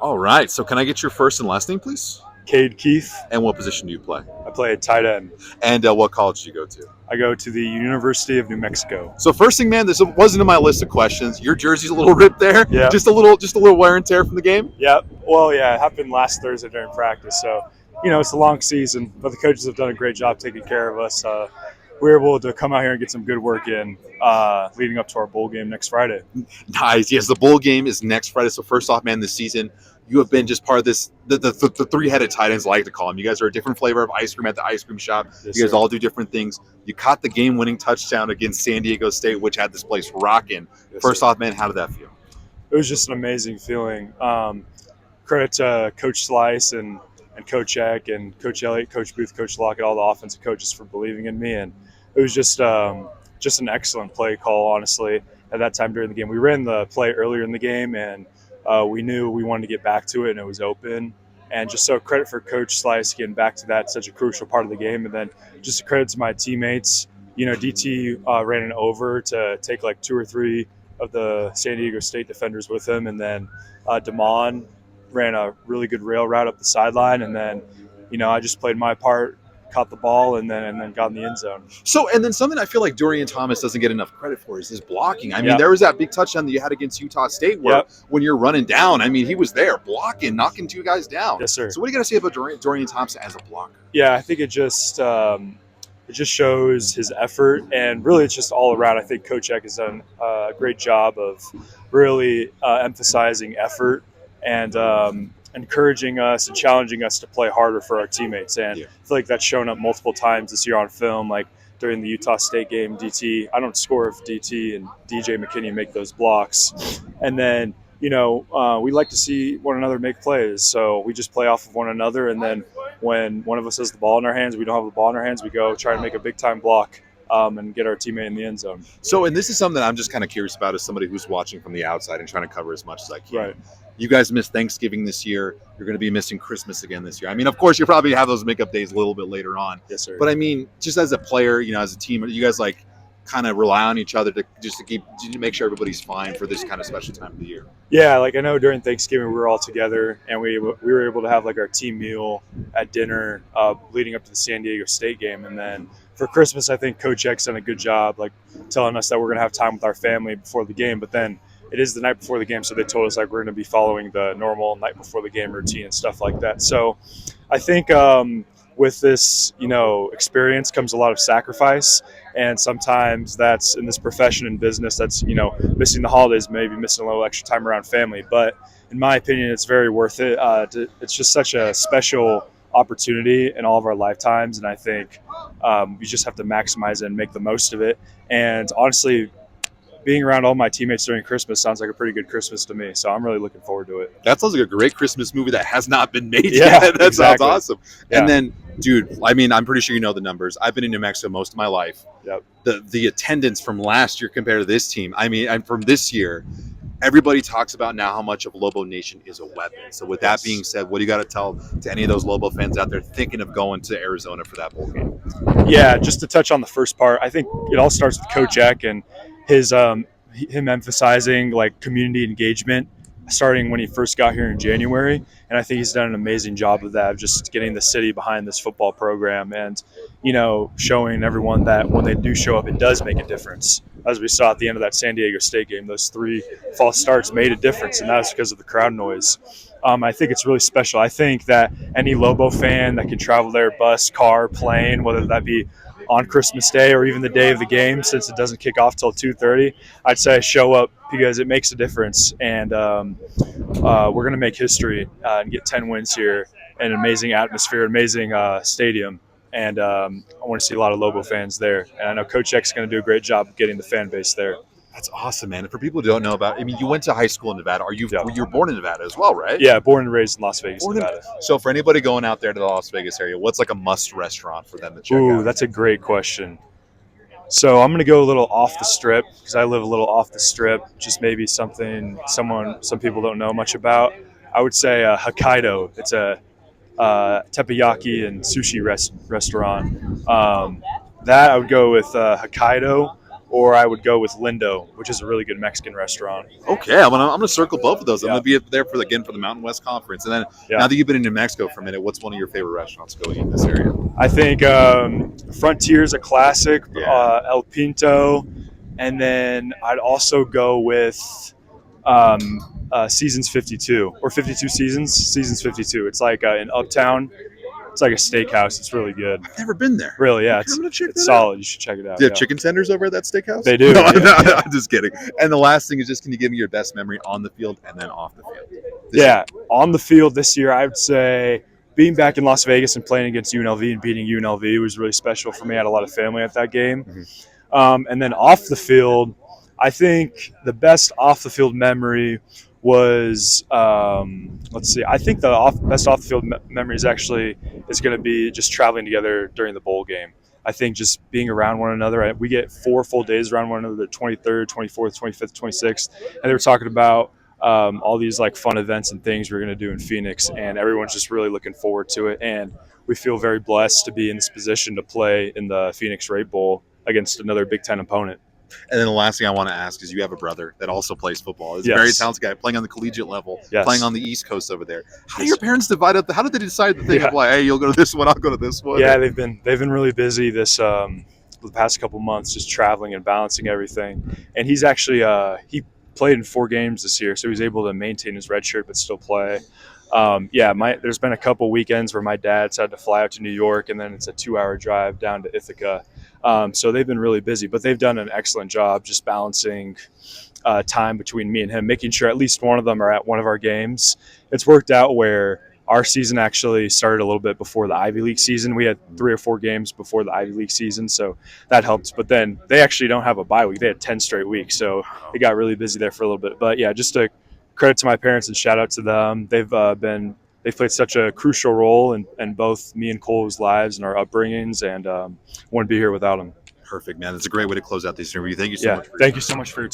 All right. So can I get your first and last name, please? Cade Keith. And what position do you play? I play at tight end. And what college do you go to? I go to the University of New Mexico. So first thing, man, this wasn't in my list of questions. Your jersey's a little ripped there. Yeah. Just a little wear and tear from the game. Yeah. Well, yeah, it happened last Thursday during practice. So, it's a long season, but the coaches have done a great job taking care of us. We were able to come out here and get some good work in leading up to our bowl game next Friday. Nice. Yes, the bowl game is next Friday. So first off, man, this season you have been just part of this the three-headed tight ends, I like to call them. You guys are a different flavor of ice cream at the ice cream shop. Yes, you guys sir. all do different things. You caught the game-winning touchdown against San Diego State, which had this place rocking. Yes, First sir. off, man, how did that feel? It was just an amazing feeling. Credit to Coach Slice and Coach Eck and Coach Elliott, Coach Booth, Coach Lockett, all the offensive coaches for believing in me. And it was just an excellent play call, honestly, at that time during the game. We ran the play earlier in the game, and we knew we wanted to get back to it, and it was open. And just so credit for Coach Slice getting back to that, such a crucial part of the game. And then just a credit to my teammates. DT ran an over to take like 2 or 3 of the San Diego State defenders with him. And then Damon ran a really good rail route up the sideline. And then, I just played my part, caught the ball, and then got in the end zone. So, and then something I feel like Dorian Thomas doesn't get enough credit for is his blocking. I mean, Yep. there was that big touchdown that you had against Utah State where Yep. when you're running down, I mean, he was there blocking, knocking 2 guys down. Yes, sir. So what do you got to say about Dorian Thompson as a blocker? Yeah, I think it just shows his effort, and really it's just all around. I think Coach Eck has done a great job of really emphasizing effort and encouraging us and challenging us to play harder for our teammates. And Yeah. I feel like that's shown up multiple times this year on film, like during the Utah State game. I don't score if DT and DJ McKinney make those blocks. And then, we like to see one another make plays. So we just play off of one another. And then when one of us has the ball in our hands, we don't have the ball in our hands, we go try to make a big time block and get our teammate in the end zone. So, and this is something that I'm just kind of curious about as somebody who's watching from the outside and trying to cover as much as I can. Right. You guys missed Thanksgiving this year. You're going to be missing Christmas again this year. I mean, of course, you probably have those makeup days a little bit later on. Yes, sir. But I mean, just as a player, as a team, you guys like kind of rely on each other to make sure everybody's fine for this kind of special time of the year. Yeah, like I know during Thanksgiving we were all together, and we were able to have like our team meal at dinner leading up to the San Diego State game. And then for Christmas, I think Coach Eck's done a good job like telling us that we're going to have time with our family before the game. But then it is the night before the game, so they told us like we're going to be following the normal night before the game routine and stuff like that. So I think with this, experience comes a lot of sacrifice. And sometimes that's in this profession and business, that's, missing the holidays, maybe missing a little extra time around family. But in my opinion, it's very worth it. It's just such a special opportunity in all of our lifetimes. And I think we just have to maximize it and make the most of it. And honestly, being around all my teammates during Christmas sounds like a pretty good Christmas to me. So I'm really looking forward to it. That sounds like a great Christmas movie that has not been made Yeah, yet. That exactly. sounds awesome. Yeah. And then, dude, I mean, I'm pretty sure you know the numbers. I've been in New Mexico most of my life. Yep. The attendance from last year compared to this team, I mean, and from this year, everybody talks about now how much of Lobo Nation is a weapon. So with that being said, what do you got to tell to any of those Lobo fans out there thinking of going to Arizona for that bowl game? Yeah, just to touch on the first part, I think it all starts with Coach Eck and him emphasizing like community engagement starting when he first got here in January. And I think he's done an amazing job of that, of just getting the city behind this football program and, showing everyone that when they do show up, it does make a difference. As we saw at the end of that San Diego State game, those 3 false starts made a difference, and that's because of the crowd noise. I think it's really special. I think that any Lobo fan that can travel there, bus, car, plane, whether that be on Christmas Day or even the day of the game, since it doesn't kick off till 2:30, I'd say show up because it makes a difference. And we're going to make history and get 10 wins here, an amazing atmosphere, amazing stadium. And I want to see a lot of Lobo fans there. And I know Coach Eck's going to do a great job of getting the fan base there. That's awesome, man. And for people who don't know about, I mean, you went to high school in Nevada. You Yeah. were born in Nevada as well, right? Yeah, born and raised in Las Vegas, Nevada. So for anybody going out there to the Las Vegas area, what's like a must restaurant for them to check Ooh, out? that's a great question. So I'm going to go a little off the strip because I live a little off the strip. Just maybe some people don't know much about. I would say Hokkaido. It's a teppanyaki and sushi restaurant. That I would go with Hokkaido. or I would go with Lindo, which is a really good Mexican restaurant. Okay, I'm gonna circle both of those. I'm Yeah. gonna be there for again for the Mountain West Conference, and then Yeah. now that you've been in New Mexico for a minute, what's one of your favorite restaurants to go eat in this area? I think Frontier's a classic, Yeah. El Pinto, and then I'd also go with Seasons 52 or 52 Seasons 52. It's like in Uptown. It's like a steakhouse. It's really good. I've never been there. Really, yeah, Okay, I'm gonna check it's that out. solid. You should check it out. Do you have Yeah. chicken tenders over at that steakhouse? They do. No, Yeah. I'm just kidding. And the last thing is just, can you give me your best memory on the field and then off the field? Yeah, on the field this year, I would say being back in Las Vegas and playing against UNLV and beating UNLV was really special for me. I had a lot of family at that game. And then off the field, I think the best off the field memory was let's see. I think the best off the field memory is going to be just traveling together during the bowl game. I think just being around one another. We get 4 full days around one another: the 23rd, 24th, 25th, 26th, and they were talking about all these like fun events and things we're going to do in Phoenix, and everyone's just really looking forward to it. And we feel very blessed to be in this position to play in the Phoenix Rate Bowl against another Big Ten opponent. And then the last thing I want to ask is, you have a brother that also plays football. He's a Yes. very talented guy, playing on the collegiate level, Yes. playing on the East Coast over there. How do your parents divide up? How did they decide the thing of like, hey, you'll go to this one, I'll go to this one? Yeah, they've been really busy this the past couple months, just traveling and balancing everything. And he's actually he played in 4 games this year, so he was able to maintain his red shirt but still play. There's been a couple weekends where my dad's had to fly out to New York, and then it's a 2-hour drive down to Ithaca. So they've been really busy, but they've done an excellent job just balancing time between me and him, making sure at least one of them are at one of our games. It's worked out where our season actually started a little bit before the Ivy League season. We had 3 or 4 games before the Ivy League season, so that helped. But then they actually don't have a bye week. They had 10 straight weeks, so it got really busy there for a little bit. But yeah, just a credit to my parents and shout out to them. They've played such a crucial role in both me and Cole's lives and our upbringings, and wouldn't be here without them. Perfect, man. That's a great way to close out this interview. Thank you so Yeah, much. thank you so much for your time.